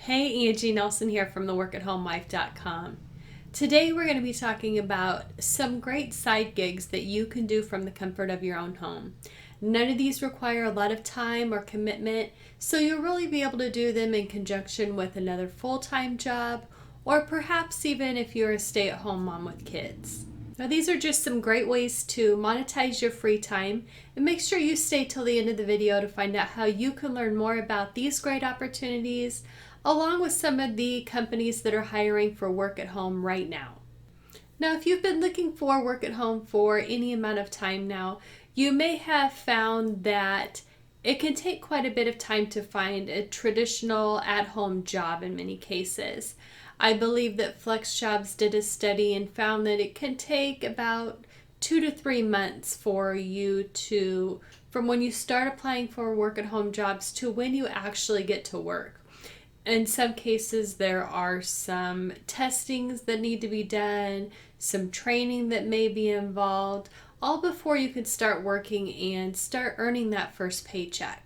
Hey, Angie Nelson here from theworkathomewife.com. Today we're going to be talking about some great side gigs that you can do from the comfort of your own home. None of these require a lot of time or commitment, so you'll really be able to do them in conjunction with another full-time job, or perhaps even if you're a stay-at-home mom with kids. Now, these are just some great ways to monetize your free time, and make sure you stay till the end of the video to find out how you can learn more about these great opportunities, along with some of the companies that are hiring for work at home right now. Now, if you've been looking for work at home for any amount of time now, you may have found that it can take quite a bit of time to find a traditional at-home job in many cases. I believe that FlexJobs did a study and found that it can take about 2 to 3 months for you to, from when you start applying for work at home jobs to when you actually get to work. In some cases, there are some testings that need to be done, some training that may be involved, all before you can start working and start earning that first paycheck.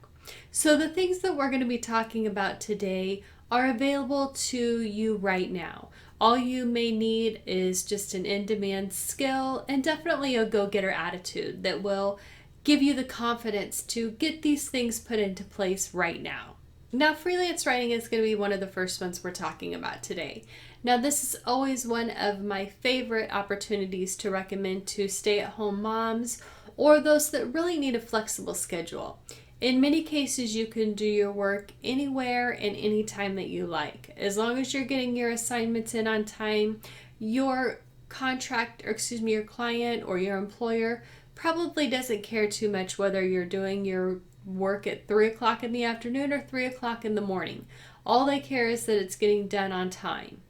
So the things that we're going to be talking about today are available to you right now. All you may need is just an in-demand skill and definitely a go-getter attitude that will give you the confidence to get these things put into place right now. Now, freelance writing is going to be one of the first ones we're talking about today. Now, this is always one of my favorite opportunities to recommend to stay-at-home moms or those that really need a flexible schedule. In many cases, you can do your work anywhere and any time that you like. As long as you're getting your assignments in on time, your your client or your employer probably doesn't care too much whether you're doing your work at 3 o'clock in the afternoon or 3 o'clock in the morning. All they care is that it's getting done on time.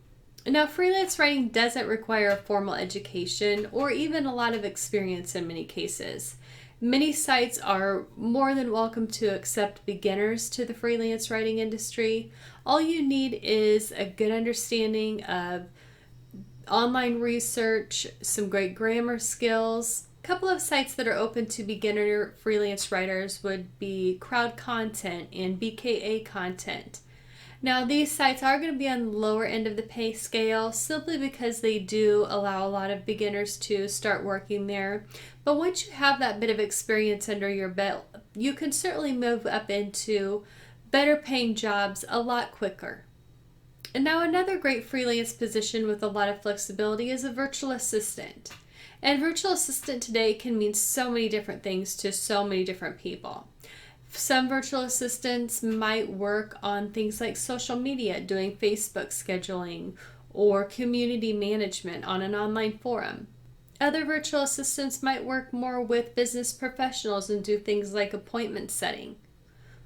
Now, freelance writing doesn't require a formal education or even a lot of experience in many cases. Many sites are more than welcome to accept beginners to the freelance writing industry. All you need is a good understanding of online research, some great grammar skills. A couple of sites that are open to beginner freelance writers would be Crowd Content and BKA Content. Now, these sites are going to be on the lower end of the pay scale simply because they do allow a lot of beginners to start working there. But once you have that bit of experience under your belt, you can certainly move up into better paying jobs a lot quicker. And now, another great freelance position with a lot of flexibility is a virtual assistant. And virtual assistant today can mean so many different things to so many different people. Some virtual assistants might work on things like social media, doing Facebook scheduling, or community management on an online forum. Other virtual assistants might work more with business professionals and do things like appointment setting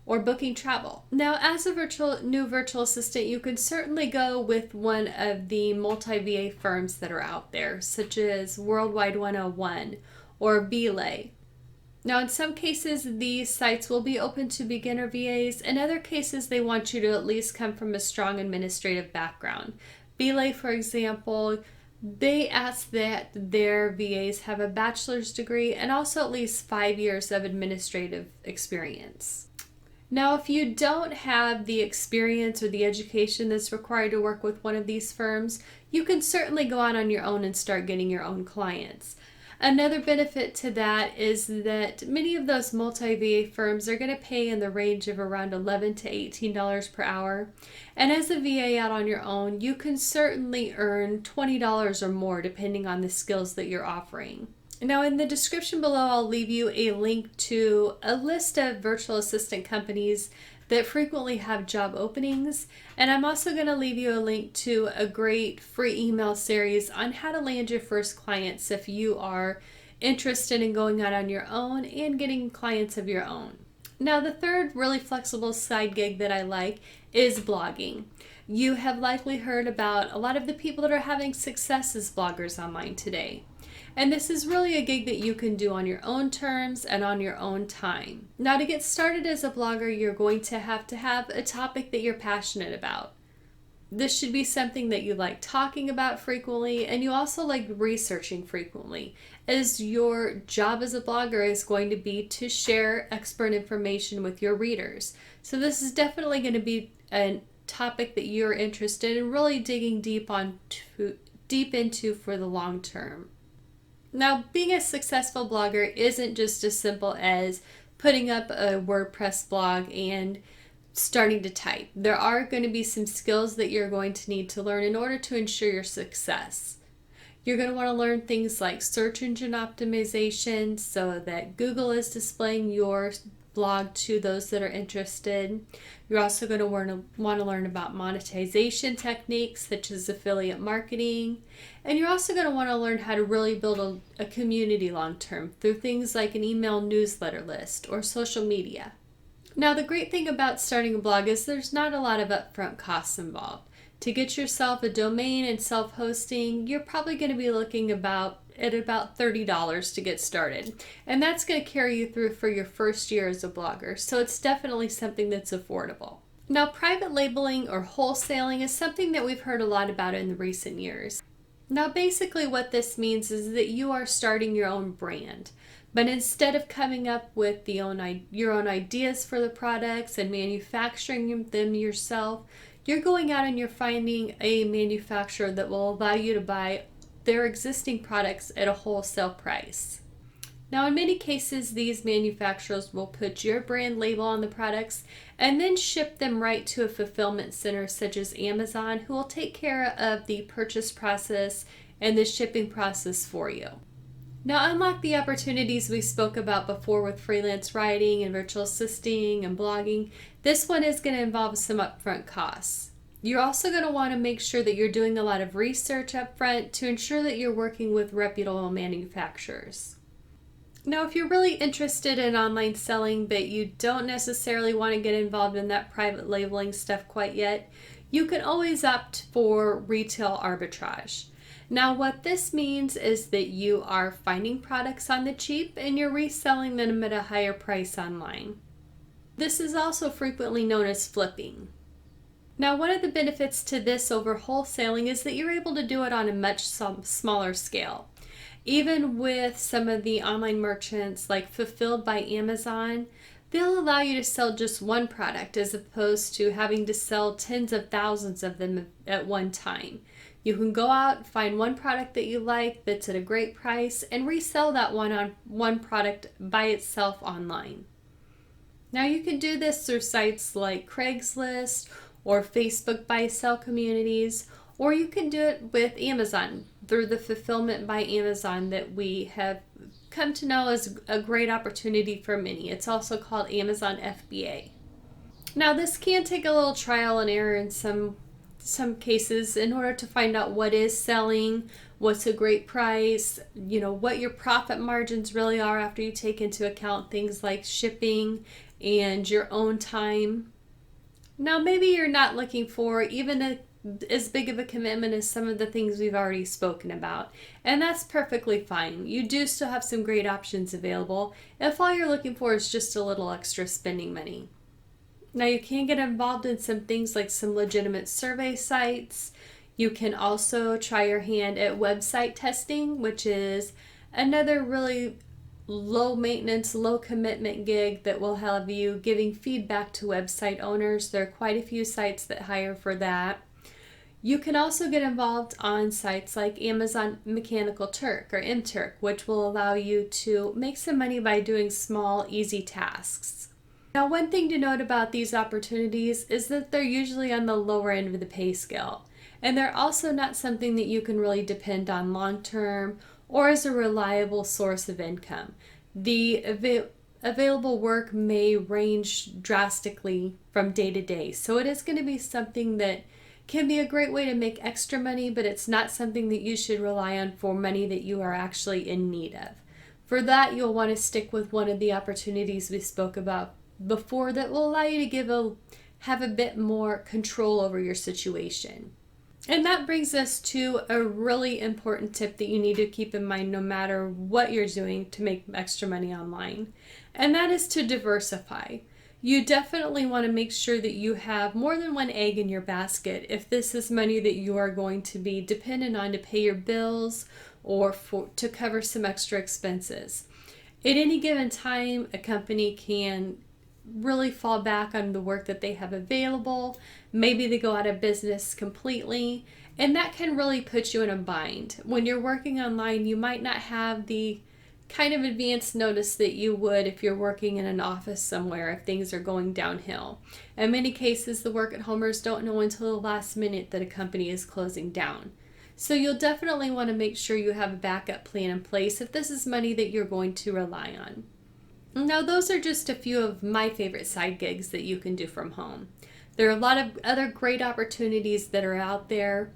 or booking travel. Now, as a new virtual assistant, you can certainly go with one of the multi-VA firms that are out there, such as Worldwide 101 or Belay. Now, in some cases, these sites will be open to beginner VAs. In other cases, they want you to at least come from a strong administrative background. Belay, for example, they ask that their VAs have a bachelor's degree and also at least 5 years of administrative experience. Now, if you don't have the experience or the education that's required to work with one of these firms, you can certainly go out on your own and start getting your own clients. Another benefit to that is that many of those multi-VA firms are going to pay in the range of around $11 to $18 per hour. And as a VA out on your own, you can certainly earn $20 or more depending on the skills that you're offering. Now, in the description below, I'll leave you a link to a list of virtual assistant companies that frequently have job openings. And I'm also going to leave you a link to a great free email series on how to land your first clients if you are interested in going out on your own and getting clients of your own. Now, the third really flexible side gig that I like is blogging. You have likely heard about a lot of the people that are having success as bloggers online today. And this is really a gig that you can do on your own terms and on your own time. Now, to get started as a blogger, you're going to have a topic that you're passionate about. This should be something that you like talking about frequently, and you also like researching frequently, as your job as a blogger is going to be to share expert information with your readers. So this is definitely going to be an topic that you're interested in really digging deep into for the long term. Now, being a successful blogger isn't just as simple as putting up a WordPress blog and starting to type. There are going to be some skills that you're going to need to learn in order to ensure your success. You're going to want to learn things like search engine optimization so that Google is displaying your blog to those that are interested. You're also going to want to learn about monetization techniques such as affiliate marketing. And you're also going to want to learn how to really build a community long term through things like an email newsletter list or social media. Now, the great thing about starting a blog is there's not a lot of upfront costs involved. To get yourself a domain and self-hosting, you're probably going to be looking at about $30 to get started. And that's going to carry you through for your first year as a blogger. So it's definitely something that's affordable. Now, private labeling or wholesaling is something that we've heard a lot about in the recent years. Now, basically what this means is that you are starting your own brand. But instead of coming up with your own ideas for the products and manufacturing them yourself, you're going out and you're finding a manufacturer that will allow you to buy their existing products at a wholesale price. Now, in many cases, these manufacturers will put your brand label on the products and then ship them right to a fulfillment center such as Amazon, who will take care of the purchase process and the shipping process for you. Now, unlike the opportunities we spoke about before with freelance writing and virtual assisting and blogging, this one is going to involve some upfront costs. You're also going to want to make sure that you're doing a lot of research upfront to ensure that you're working with reputable manufacturers. Now, if you're really interested in online selling, but you don't necessarily want to get involved in that private labeling stuff quite yet, you can always opt for retail arbitrage. Now, what this means is that you are finding products on the cheap and you're reselling them at a higher price online. This is also frequently known as flipping. Now, one of the benefits to this over wholesaling is that you're able to do it on a much smaller scale. Even with some of the online merchants like Fulfilled by Amazon, they'll allow you to sell just one product as opposed to having to sell tens of thousands of them at one time. You can go out, find one product that you like that's at a great price, and resell that one product by itself online. Now, you can do this through sites like Craigslist or Facebook buy-sell communities, or you can do it with Amazon through the Fulfillment by Amazon that we have come to know as a great opportunity for many. It's also called Amazon FBA. Now, this can take a little trial and error in some cases in order to find out what is selling, what's a great price, what your profit margins really are after you take into account things like shipping and your own time. Now, maybe you're not looking for even as big of a commitment as some of the things we've already spoken about, and that's perfectly fine. You do still have some great options available if all you're looking for is just a little extra spending money. Now, you can get involved in some things like some legitimate survey sites. You can also try your hand at website testing, which is another really low maintenance, low commitment gig that will have you giving feedback to website owners. There are quite a few sites that hire for that. You can also get involved on sites like Amazon Mechanical Turk or MTurk, which will allow you to make some money by doing small, easy tasks. Now, one thing to note about these opportunities is that they're usually on the lower end of the pay scale, and they're also not something that you can really depend on long term or as a reliable source of income. The available work may range drastically from day to day, so it is going to be something that can be a great way to make extra money, but it's not something that you should rely on for money that you are actually in need of. For that, you'll want to stick with one of the opportunities we spoke about before that will allow you to have a bit more control over your situation. And that brings us to a really important tip that you need to keep in mind no matter what you're doing to make extra money online, and that is to diversify. You definitely want to make sure that you have more than one egg in your basket if this is money that you are going to be dependent on to pay your bills or to cover some extra expenses. At any given time, a company can really fall back on the work that they have available. Maybe they go out of business completely, and that can really put you in a bind. When you're working online, you might not have the kind of advance notice that you would if you're working in an office somewhere if things are going downhill. In many cases, the work at homers don't know until the last minute that a company is closing down. So you'll definitely want to make sure you have a backup plan in place if this is money that you're going to rely on. Now, those are just a few of my favorite side gigs that you can do from home. There are a lot of other great opportunities that are out there.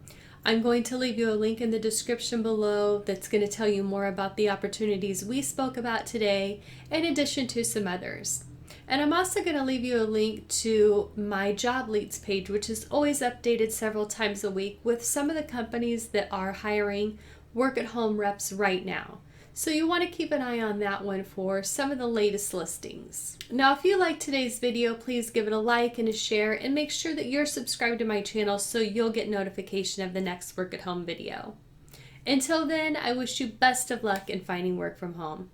I'm going to leave you a link in the description below that's going to tell you more about the opportunities we spoke about today, in addition to some others. And I'm also going to leave you a link to my job leads page, which is always updated several times a week with some of the companies that are hiring work at home reps right now. So you want to keep an eye on that one for some of the latest listings. Now, if you like today's video, please give it a like and a share, and make sure that you're subscribed to my channel so you'll get notification of the next work at home video. Until then, I wish you best of luck in finding work from home.